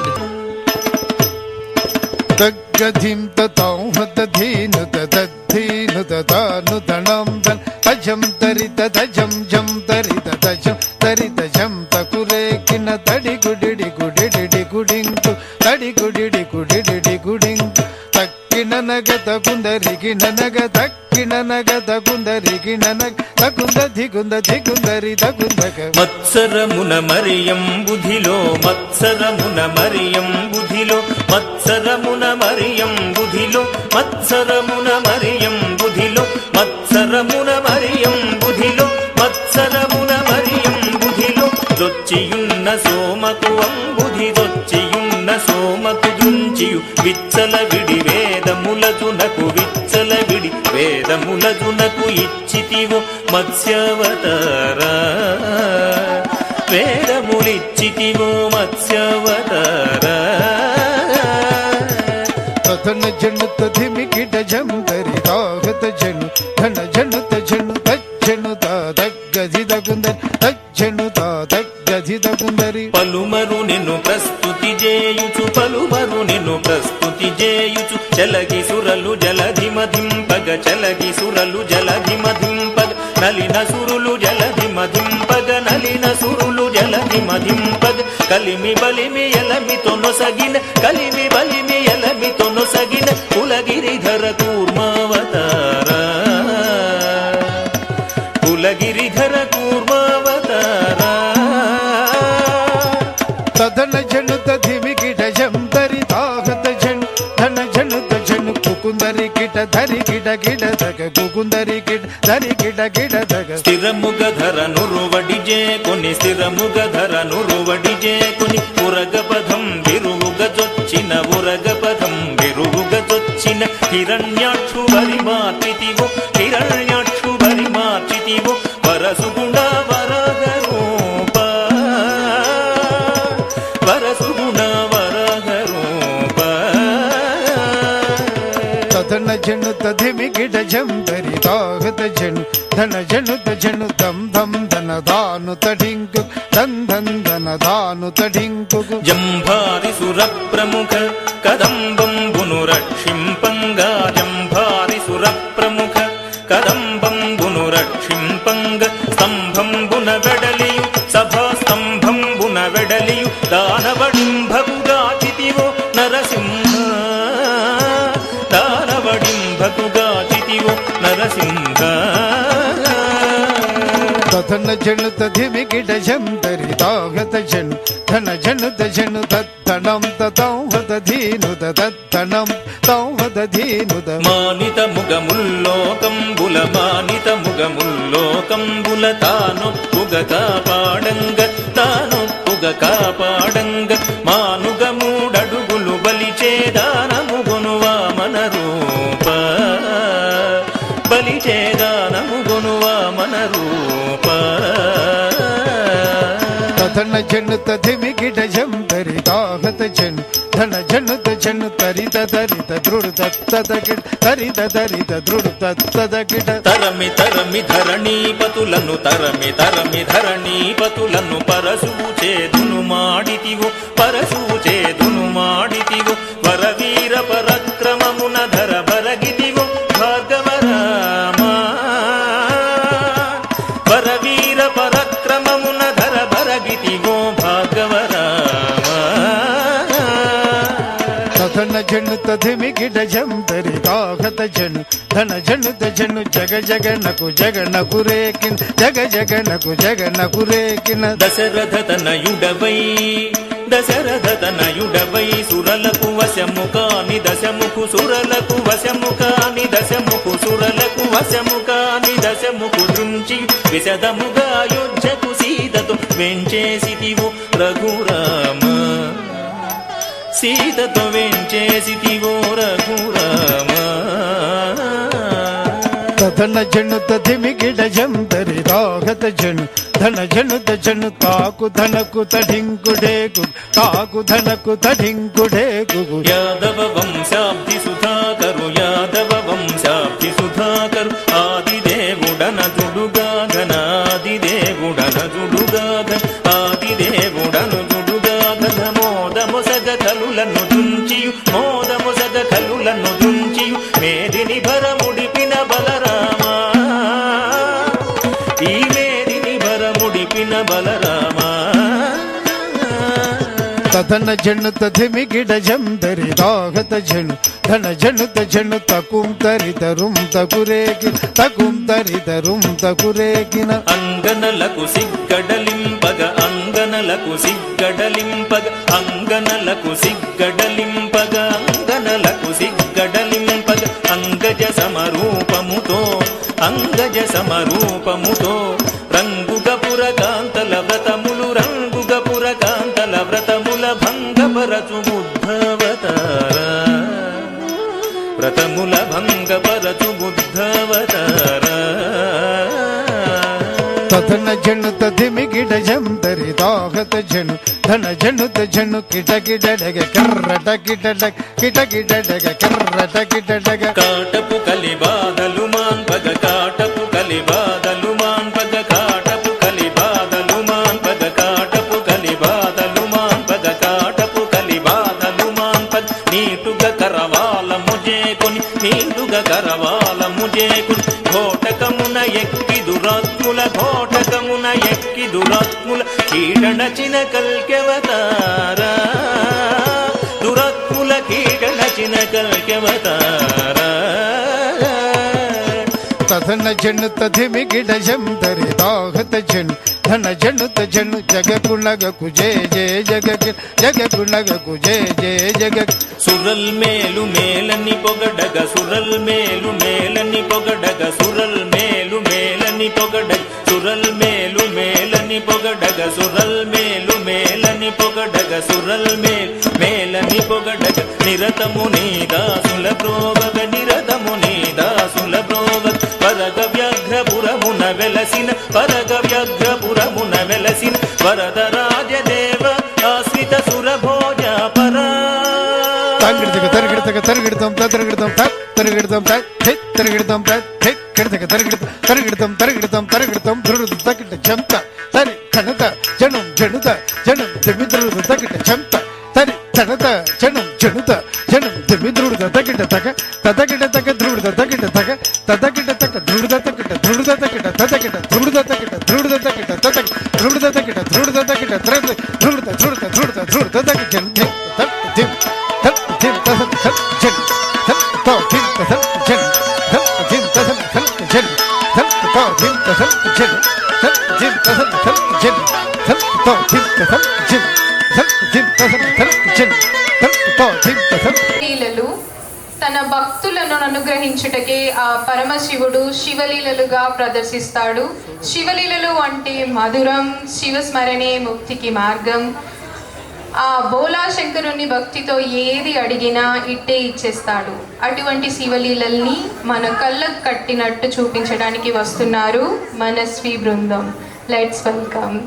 తగ్గధిం తౌ హతధీను తదధీను తదాను తణం తన్ తజం తరిత తజం జం తరిత తజం తరిత జం తకురేకిన తడి గుడిడి గుడిడి గుడింకు తడి గుడిడి గుడిడి గుడింకు తక్కిన నగద గుందరికి ననగ తక్కిన నగద గుందరికి ననగ తగుంద దిగుంద దిగుందరి తగుందగ మత్సరమున మరియం బుధిలో మత్సరమున మరియం బుధిలో మత్సరమున మరియం బుధిలో మత్సరమున మరియం బుధిలో మత్సరమున మరియం బుధిలో మత్సరమున మరియం బుధిలో దొచ్చియున్న సోమకు అంబుధి దొచ్చియున్న సోమకు దుంచియు విచ్చల విడి వేదములతునకు విచ్చల విడి వేదములతునకు ఇచ్చితివో మత్స్యవతారా వేదములిచ్చితివో మత్స్యవతారా తన జను తధిమికిట జం తరి తాగత జను ధన జను తజను తజ్జను తగ్గది దగుందరి తజ్జను తగ్గది దగుందరి పలుమరు నిన్ను ప్రస్తుతి చేయుచు పలుమరు నిన్ను ప్రస్తుతి చేయుచు చలగి సురలు జలధిమధింపగ చలగి సురలు జలధిమధింపగ నలిన సురులు జలధిమధింపగ నలిన సురులు జలధిమధింపగ కలిమి బలిమి ఎలమితో నొసగిన కలిమి బలిమి ఎలమితో నొసగిన కులగిరిధర కూర్మావతారా కులగిరిధర కూర్మావతారా తదన జను తధిమికిట జం తరి తాగత జను ధన జను తజను కుకుందరి కిట ధరి కిట కిట దగ కుకుందరి కిట ధరి కిట కిట దగ స్థిరముగ ధర నురువడి జేకొని స్థిరముగ ధర నురువడి జేకొని ఉరగపథం విరుగుగ జొచ్చిన ఉరగపథం విరుగుగ జొచ్చిన హిరణ్యాక్షు బరి మార్చితివో హిరణ్యాక్షు బరి మార్చితివో వరసుగుణ వరగ రూప వరసుగుణ వరగ రూప తధన జను తధిమి గిడ జం తరి తాగత జను ధన జను జను దం ధం ధన ధాను తడింకు ధన్ ధన్ ధన ధాను తడింకు జంభారి సుర ప్రముఖ కదంబంబును రక్షింపంగా జంభారి సుర ప్రముఖ కదంబంబును రక్షింపంగ స్తంభంబున వెడలియు సభా స్తంభంబున వెడలియు దానవడింభగుగా చితివో నరసింహ దానవడింభగుగా చితివో నరసింహ తధన జను తధిమి గిడ జం తరి తాగత జను ధన జను జను తద్ధనం తతం హదధీను తద్ధనం తం హదధీను మానిత ముగముల్లోకంబుల మానిత ముగముల్లోకంబుల తానొప్పుగ కాపాడంగ తానొప్పుగ కాపాడంగ మానుగమూడడుగులు బలిచేదానముగొను వామన రూప బలిచేదానముగొను వామన రూప తధన జను తధిమి గిడ జం తరి తాగత జను ధన జను జను తరిత తరిత దృఢ తత్తద గిడ తరిత తరిత దృఢ తత్తద గిడ తరమి తరమి ధరణీపతులను తరమి తరమి ధరణీపతులను పరసూచేదును మాడితివు పరసూచేదును మాడితివు వరవీర పరక్రమమున ధర బరగితివు భార్గవరామ వరవీర పరక్రమమున ధర బరగితివో భార్గవరామ తధన జను తధిమి గిడ జం తరి తాగత జను ధన జను జను జగ జగనకు జగనకు రేకిన జగ జగనకు జగనకు రేకిన దశరథ తనయుడవై దశరథ తనయుడవై సురలకు వశము కాని దశముఖు సురలకు వశము కాని దశముఖు సురలకు వశము కాని దశముఖు దృంచి విశదముగా యుద్ధకు సీతతో వెంచేసితివు రఘురామ సీతతో వెంచేసితివో రఘురామ తధన జను తధిమి గిడ జం తరి తాగత జను ధన జను జను తాకు ధనకు తడింకుడేకు తాకు ధనకు తడింకుడేకు యాదవ వంశాబ్ది సుధాకరు యాదవ వంశాబ్ది సుధాకరు ఆదిదేవుడన జుడుగా ఘనాదిదేవుడన జుడుగా ఘన ఆదిదేవుడను జుడుగా ఘన మోదమొసగ కలులను దుంచియు మోదమొసగ కలులను దుంచియు మేదిని భరముడిపిన బలరామ ఈ మేదిని భరముడిపిన బలరామ తధన జను తధిమి గిడ జం తరి తాగత జను ధన జను జను తకుం తరిత రుం తకురేకి తకుం తరిత రుం తకురేకిన అంగనలకు సిగ్గడలింపగ అంగనలకు సిగ్గడలింపగ అంగనలకు సిగ్గడలింపగ అంగనలకు సిగ్గడలింపగ అంగజ సమరూపముతో అంగజ సమరూపముతో రంగుగపుర కాంతల వ్రతములు రంగుగపుర కాంతల వ్రతముల భంగపరచు బుద్ధవతార వ్రతముల భంగపరచు బుద్ధవతార తధన జను తధిమి గిడ జం తరి తాగత జను ధన జను జను కిట కిడడగ కర్రట కిటడగ కిట కిడడగ కర్రట కిటడగ కాటపు కలిబాదలు మాన్పగ కాటపు కలిబాదలు మాన్పగ కాటపు కలిబాదలు మాన్పగ కాటపు కలిబాదలు మాన్పగ కాటపు కలిబాదలు మాన్పగ నీటుగా కరవాల ముజేకొని నీటుగా కరవాల ముజేకొని ఘోటకమున ఎక్కి దురాత్ముల ఘోటకమున ఎక్కి దురాత్ముల కీడనచిన కల్కెవతార దురాత్ముల కీడనచిన కల్కెవతార తధన జను తధిమి గిడ జం తరి తాగత జను ధన జను జను జగకునగకు జయ జయ జగ జగకునగకు జయ జయ జగ సురల్ మేలు మేలని పొగడగ సురల్ మేలు మేలని పొగడగ సురల్ మేలు మేలని పొగడగ సురల్ మేలు మేలని పొగడగ సురల్ మేలు మేలని పొగడగ సురల్ మేలు మేలని పొగడగ నిరతము నీ దాసుల ప్రోవగ నిరతము నీ దాసుల ప్రోవగ పరగ వ్యాఘ్రపురమున వెలసిన పరగ వ్యాఘ్రపురమున వెలసిన వరదరాజదేవ ఆశ్రిత సురభోజ పరా తంగిడితగ తరగిడితగ తగ తరిగిడతాం తరిగిడతాం తరిగిడతాం తరిగిడతాం తరిగిడతాం తరిగిడతాం ధృడు తగిట చెంత తరి కణత జనం జనుత జనం తిమిద్రుడు తగిట చెంత తరి తనత జనం జనుత జనం తిమిద్రుడు తగిట తగ తదగిట తగ ధృడు తగిట తగ తదగిట తగ ధృడు తగిట ధృడు తగిట తదగిట ధృడు తగిట ధృడు తగిట తదగిట ధృడు తగిట ధృడు తగిట ధృడు ధృడు తగ జన్ ధిం ధిం ధిం తస జన్ ధిం తో ధిం తస జన్ ధిం తస జన్ ధిం తో ధిం తస జన్ ధిం తస జన్ ధిం తో ధిం తస జన్ ధిం తస జన్ ధిం తో ధిం తస లీలలు తన భక్తులను అనుగ్రహించుటకే ఆ పరమశివుడు శివలీలలుగా ప్రదర్శిస్తాడు. శివలీలలు అంటే మధురం, శివస్మరణే ముక్తికి మార్గం. ఆ బోలా శంకరుని భక్తితో ఏది అడిగినా ఇట్టే ఇచ్చేస్తాడు. అటువంటి శివలీలల్ని మన కళ్ళకు కట్టినట్టు చూపించడానికి వస్తున్నారు మనస్వి బృందం. Let's welcome.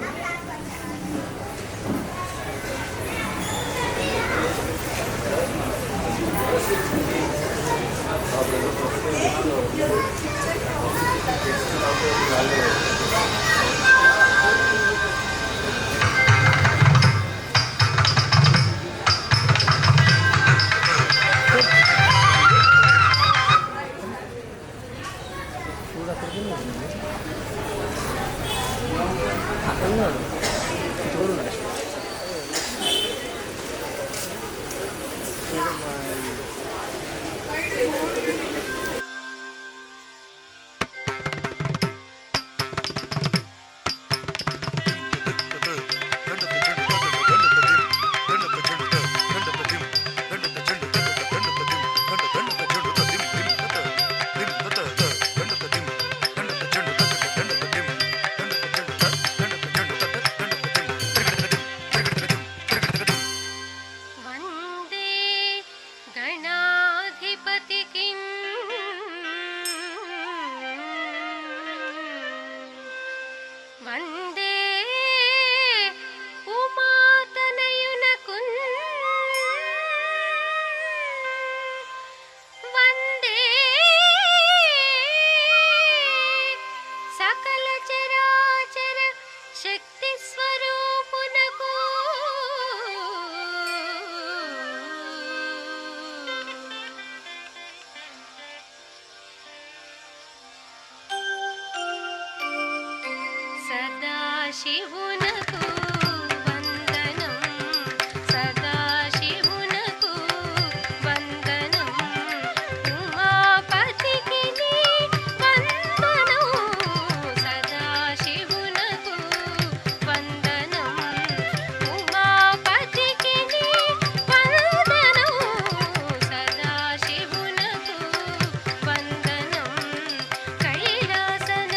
శివునకు వందనం, సదాశివునకు వందనం, ఉమాపతికి వందనం, సదాశివునకు వందనం, ఉమాపతికి వందనం, సదాశివునకు వందనం, కైలాసనాథునకు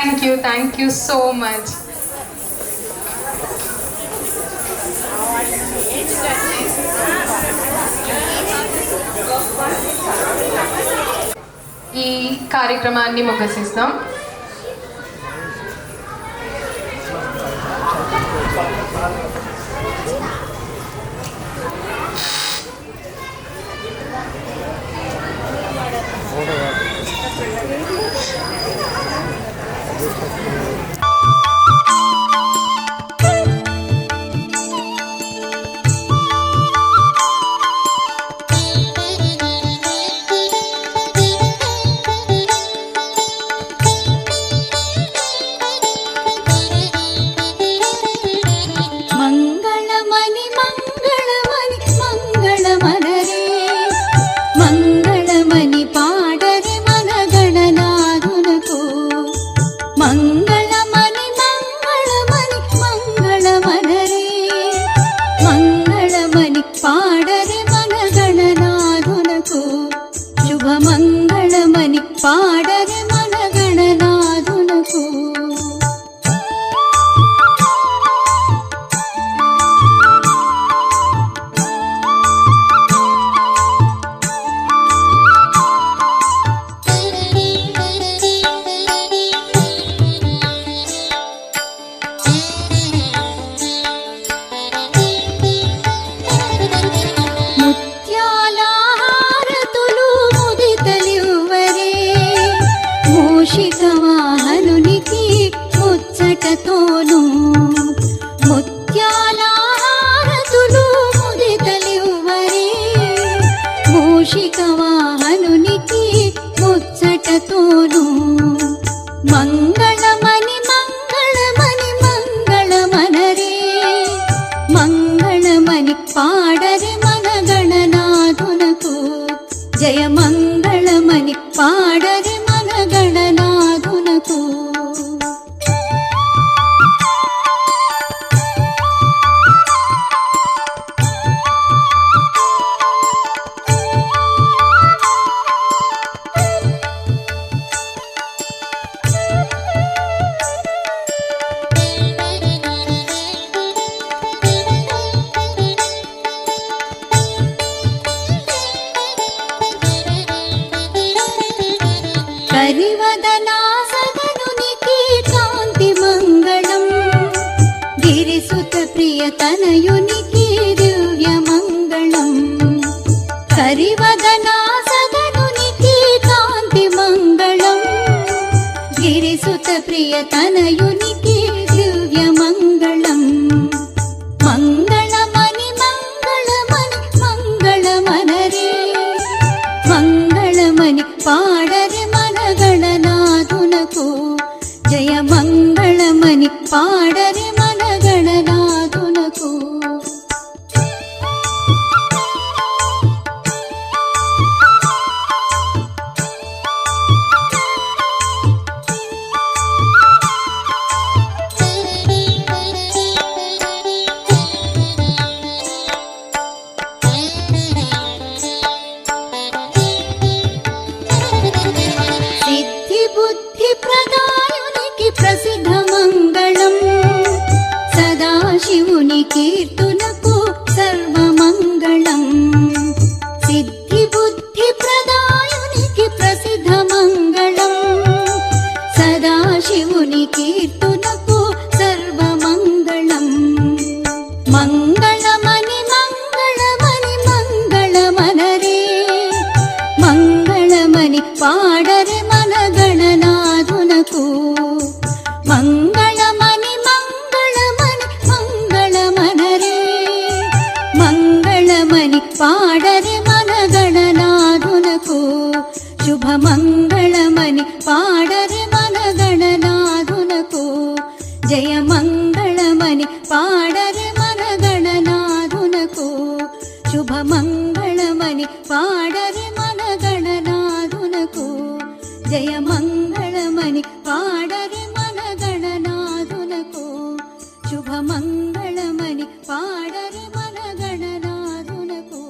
థ్యాంక్ యూ సో మచ్. ఈ కార్యక్రమాన్ని ముగిస్తాం. మంగళమని మంగళమని మంగళమనరే మంగళమని పాడరే మన గణనాథునకు. మంగళమని మంగళమని మంగళమనరే మంగళమని పాడరే మన గణనాథునకు. శుభమంగళమని పాడరే మన గణనాథునకు. ముత్యాలహారతులు ముదితలివ్వరే మూషిక వాహనునికి ముచ్చటతోను. ముత్యాలహారతులు ముదితలివ్వరే మూషిక వాహనునికి ముచ్చటతోను. మంగళమని మంగళమని మంగళమనరే మంగళమని పాడరే మన గణనాథునకు. జయ మంగళమని పాడరే మన గణనాథునకు. కరివదనాసదనునికి కాంతి మంగళం గిరిసుత ప్రియతనయునికి దివ్య మంగళం. కరివదనాసదనునికి కాంతి మంగళం గిరిసుత ప్రియతనయునికి దివ్య మంగళం. మంగళమని మంగళమని మంగళమనరే మంగళమని పాడరే మన గణనాథునకు. జయ మంగళమని పాడరే మన గణనాథునకు. సిద్ధి బుద్ధి ప్రదాయునికి ప్రసిద్ధ మంగళం సదాశివుని కీర్తునకు సర్వమంగళం. సిద్ధి బుద్ధి ప్రదాయునికి ప్రసిద్ధ మంగళం సదాశివుని కీర్తునకు సర్వమంగళం. మంగళమని మంగళమని మంగళమనరే మంగళమని పాడరే మన గణనాథునకు. మంగళమని మంగళమని మంగళమనరే మంగళమని పాడరే మన గణనాథునకు. శుభమంగళమని పాడరే మన గణనాథునకు. జయ మంగళమని పాడరే మన గణనాథునకు. శుభమంగళమని పాడరే మన గణనాథునకు. జయ మంగళమని పాడరే మన గణనాథునకు. శుభమంగళమని పాడరే మన గణనాథునకు.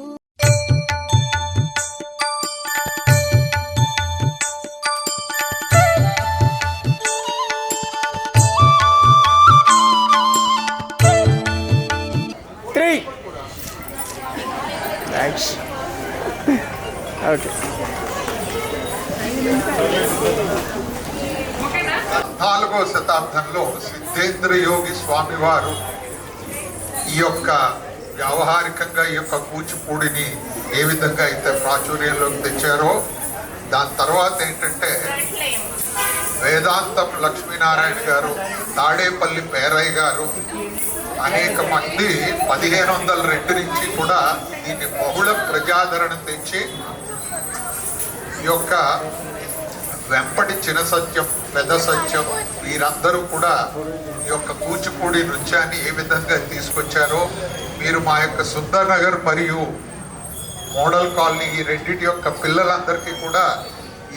14వ శతాబ్దంలో సిద్ధేంద్ర యోగి స్వామి వారు ఈ యొక్క వ్యావహారికంగా ఈ యొక్క కూచిపూడిని ఏ విధంగా అయితే ప్రాచుర్యంలోకి తెచ్చారో, దాని తర్వాత ఏంటంటే వేదాంతం లక్ష్మీనారాయణ గారు, తాడేపల్లి పేరయ్య గారు, అనేక మంది 1502 నుంచి కూడా దీన్ని బహుళ ప్రజాదరణ తెచ్చి ఈ యొక్క వెంపటి చిన్న సత్యం, పెద్ద సత్యం వీరందరూ కూడా ఈ యొక్క కూచిపూడి నృత్యాన్ని ఏ విధంగా తీసుకొచ్చారో మీరు మా యొక్క సుందర్ నగర్ మరియు మోడల్ కాలనీ ఈ రెండింటి యొక్క పిల్లలందరికీ కూడా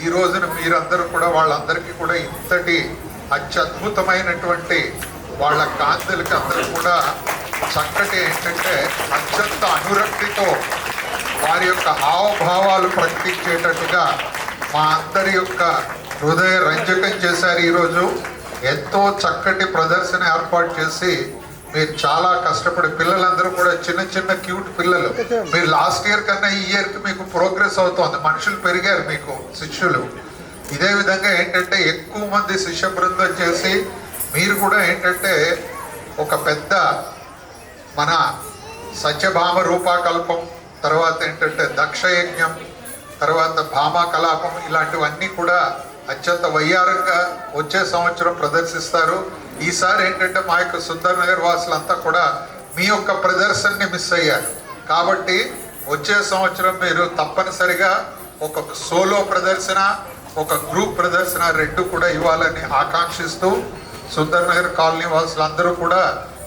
ఈ రోజున మీరందరూ కూడా వాళ్ళందరికీ కూడా ఇంతటి అత్యద్భుతమైనటువంటి వాళ్ళ కాంతులకి అందరూ కూడా చక్కటి ఏంటంటే అత్యంత అనురక్తితో వారి యొక్క హావభావాలు ప్రకటించేటట్టుగా మా అందరి యొక్క హృదయ రంజకం చేశారు. ఈరోజు ఎంతో చక్కటి ప్రదర్శన ఏర్పాటు చేసి మీరు చాలా కష్టపడి పిల్లలందరూ కూడా చిన్న చిన్న క్యూట్ పిల్లలు, మీరు లాస్ట్ ఇయర్ కన్నా ఈ ఇయర్కి మీకు ప్రోగ్రెస్ అవుతోంది, మనుషులు పెరిగారు మీకు శిష్యులు. ఇదే విధంగా ఏంటంటే ఎక్కువ మంది శిష్య బృందం చేసి మీరు కూడా ఏంటంటే ఒక పెద్ద మన సత్యభామ రూపాకల్పం, తర్వాత ఏంటంటే దక్షయజ్ఞం, తర్వాత భామా కలాపం ఇలాంటివన్నీ కూడా అత్యంత వయ్యారంగా వచ్చే సంవత్సరం ప్రదర్శిస్తారు. ఈసారి ఏంటంటే మా యొక్క సుందర్ నగర్ వాసులంతా కూడా మీ యొక్క ప్రదర్శనని మిస్ అయ్యారు కాబట్టి వచ్చే సంవత్సరం మీరు తప్పనిసరిగా ఒక సోలో ప్రదర్శన, ఒక గ్రూప్ ప్రదర్శన రెండు కూడా ఇవ్వాలని ఆకాంక్షిస్తూ సుందర్ నగర్ కాలనీ వాసులందరూ కూడా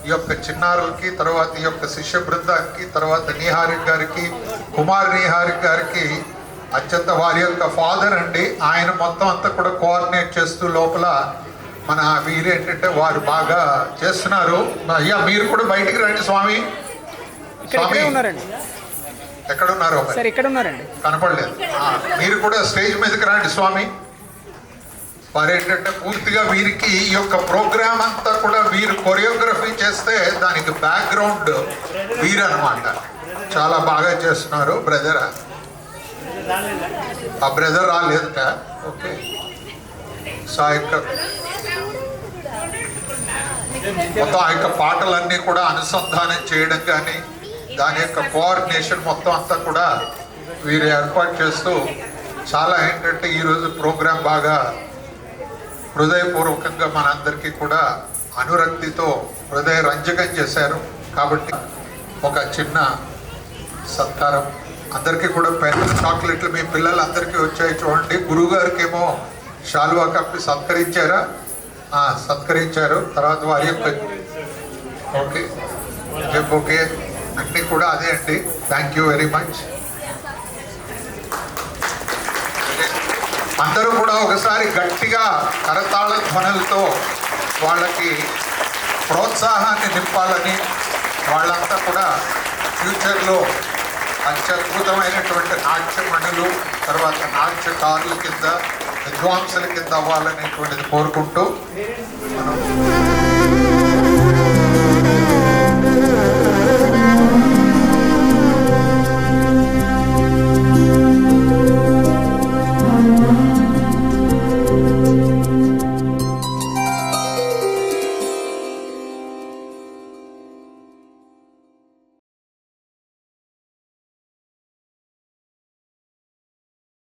ఈ యొక్క చిన్నారులకి, తర్వాత ఈ యొక్క శిష్య బృందానికి, తర్వాత నీహారిక్ గారికి, కుమార్ నీహారిక్ గారికి అత్యంత వారి యొక్క ఫాదర్ అండి, ఆయన మొత్తం అంతా కూడా కోఆర్డినేట్ చేస్తూ లోపల మన వీరేంటంటే వారు బాగా చేస్తున్నారు. అయ్యా మీరు కూడా బయటికి రండి స్వామి. స్వామి ఎక్కడ ఉన్నారు? కనపడలేదు. మీరు కూడా స్టేజ్ మీదకి రండి స్వామి. వారు ఏంటంటే పూర్తిగా వీరికి ఈ యొక్క ప్రోగ్రామ్ అంతా కూడా వీరు కొరియోగ్రఫీ చేస్తే దానికి బ్యాక్గ్రౌండ్ వీరు అనమాట. చాలా బాగా చేస్తున్నారు. బ్రదర్ ఆ బ్రదర్ రాలేదుట. ఓకే. సో ఆ యొక్క మొత్తం ఆ యొక్క పాటలన్నీ కూడా అనుసంధానం చేయడం కానీ దాని యొక్క కోఆర్డినేషన్ మొత్తం అంతా కూడా వీరు ఏర్పాటు చేస్తూ చాలా ఏంటంటే ఈరోజు ప్రోగ్రాం బాగా హృదయపూర్వకంగా మనందరికీ కూడా అనురక్తితో హృదయ రంజకం చేశారు. కాబట్టి ఒక చిన్న సత్కారం అందరికీ కూడా పెద్ద చాక్లెట్లు మీ పిల్లలందరికీ వచ్చాయి చూడండి. గురువుగారికి ఏమో శాలువా కప్పి సత్కరించారు. తర్వాత వారి యొక్క ఓకే ఓకే అన్నీ కూడా అదే అండి. Thank you very much. అందరూ కూడా ఒకసారి గట్టిగా కరతాళ ధ్వనులతో వాళ్ళకి ప్రోత్సాహాన్ని నింపాలని, వాళ్ళంతా కూడా ఫ్యూచర్లో అత్యద్భుతమైనటువంటి నాట్యమణులు, తర్వాత నాట్యకారుల కింద, విద్వాంసుల కింద అవ్వాలనేటువంటిది కోరుకుంటూ మనం